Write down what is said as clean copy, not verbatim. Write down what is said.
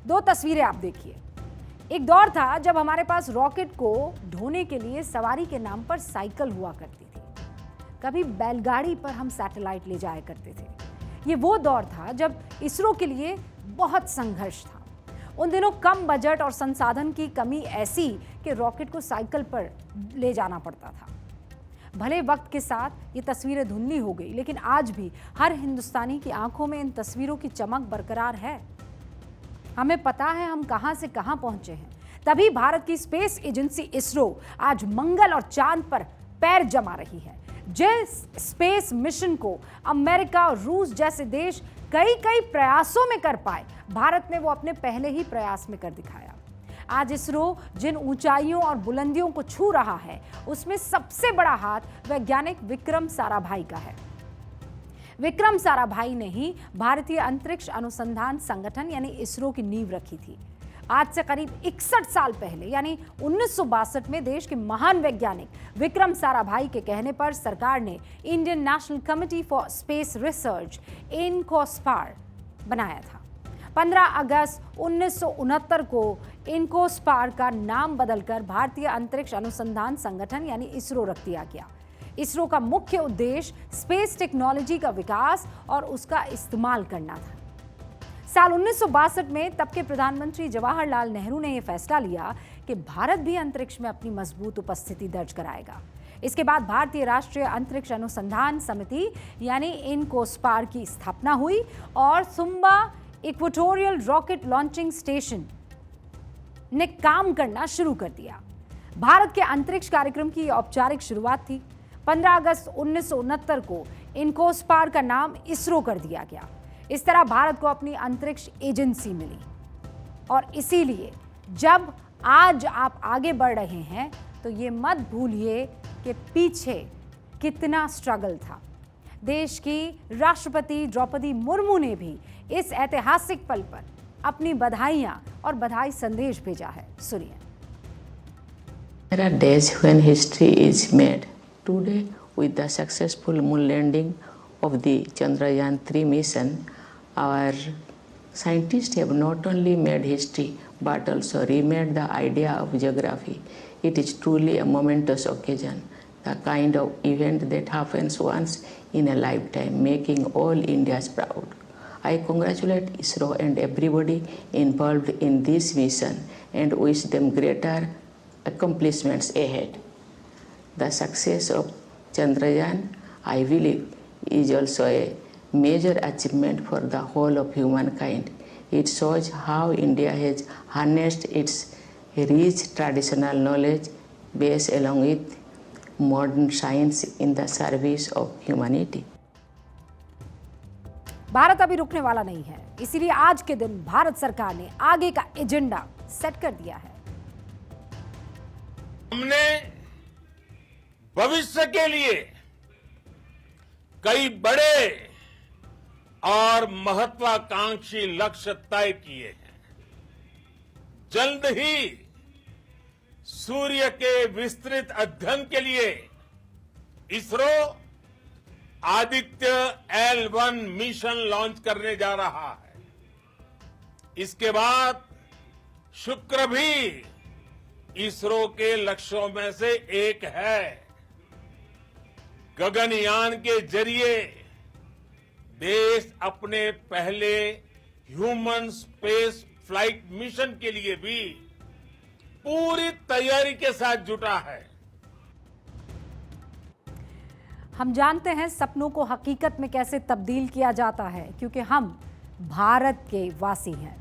दो तस्वीरें आप देखिए। एक दौर था जब हमारे पास रॉकेट को ढोने के लिए सवारी के नाम पर साइकिल हुआ करती थी। कभी बैलगाड़ी पर हम सैटेलाइट ले जाया करते थे। ये वो दौर था जब इसरो के लिए बहुत संघर्ष था। उन दिनों कम बजट और संसाधन की कमी ऐसी कि रॉकेट को साइकिल पर ले जाना पड़ता था। भले वक्त के साथ ये तस्वीरें धुंधली हो गई, लेकिन आज भी हर हिंदुस्तानी की आंखों में इन तस्वीरों की चमक बरकरार है। हमें पता है हम कहां से कहां पहुंचे हैं। तभी भारत की स्पेस एजेंसी इसरो आज मंगल और चांद पर पैर जमा रही है। जिस स्पेस मिशन को अमेरिका और रूस जैसे देश कई कई प्रयासों में कर पाए, भारत ने वो अपने पहले ही प्रयास में कर दिखाया। आज इसरो जिन ऊंचाइयों और बुलंदियों को छू रहा है, उसमें सबसे बड़ा हाथ वैज्ञानिक विक्रम साराभाई का है। विक्रम साराभाई ने ही भारतीय अंतरिक्ष अनुसंधान संगठन यानी इसरो की नींव रखी थी। आज से करीब 61 साल पहले यानी 1962 में देश के महान वैज्ञानिक विक्रम साराभाई के कहने पर सरकार ने Indian National Committee for Space Research INCOSPAR बनाया था। 15 अगस्त 1969 को इनकोस्पार का नाम बदलकर भारतीय अंतरिक्ष अनुसंधान संगठन यानी इसरो रख दिया गया। इसरो का मुख्य उद्देश्य स्पेस टेक्नोलॉजी का विकास और उसका इस्तेमाल करना था। साल 1962 में तब के प्रधानमंत्री जवाहरलाल नेहरू ने यह फैसला लिया कि भारत भी अंतरिक्ष में अपनी मजबूत उपस्थिति दर्ज कराएगा। इसके बाद भारतीय राष्ट्रीय अंतरिक्ष अनुसंधान समिति यानी इनकोस्पार की स्थापना हुई और zumba equatorial rocket launching station ने काम करना शुरू कर दिया। भारत के अंतरिक्ष कार्यक्रम की औपचारिक शुरुआत थी। 15 अगस्त 1969 को इनकोस्पार का नाम इसरो कर दिया गया। इस तरह भारत को अपनी अंतरिक्ष एजेंसी मिली। और इसीलिए जब आज आप आगे बढ़ रहे हैं तो ये मत भूलिए कि पीछे कितना स्ट्रगल था। देश की राष्ट्रपति द्रौपदी मुर्मू ने भी इस ऐतिहासिक पल पर अपनी बधाइयां और बधाई संदेश भेजा है। सुनिए। There are days when history is made. Today, with the successful moon landing of the Chandrayaan-3 mission, our scientists have not only made history but also remade the idea of geography. It is truly a momentous occasion, the kind of event that happens once in a lifetime, making all Indians proud. I congratulate ISRO and everybody involved in this mission and wish them greater accomplishments ahead. The success of Chandrayaan, I believe, is also a major achievement for the whole of humankind. It shows how India has harnessed its rich traditional knowledge base along with modern science in the service of humanity. Bharat अभी रुकने वाला नहीं है, इसीलिए आज के दिन भारत सरकार ने आगे का एजेंडा सेट कर दिया है। हमने भविष्य के लिए कई बड़े और महत्वाकांक्षी लक्ष्य तय किए हैं। जल्द ही सूर्य के विस्तृत अध्ययन के लिए ISRO Aditya L1 mission launch करने जा रहा है। इसके बाद शुक्र भी इसरो के लक्ष्यों में से एक है। गगनयान के जरिए देश अपने पहले ह्यूमन स्पेस फ्लाइट मिशन के लिए भी पूरी तैयारी के साथ जुटा है। हम जानते हैं सपनों को हकीकत में कैसे तब्दील किया जाता है, क्योंकि हम भारत के वासी हैं।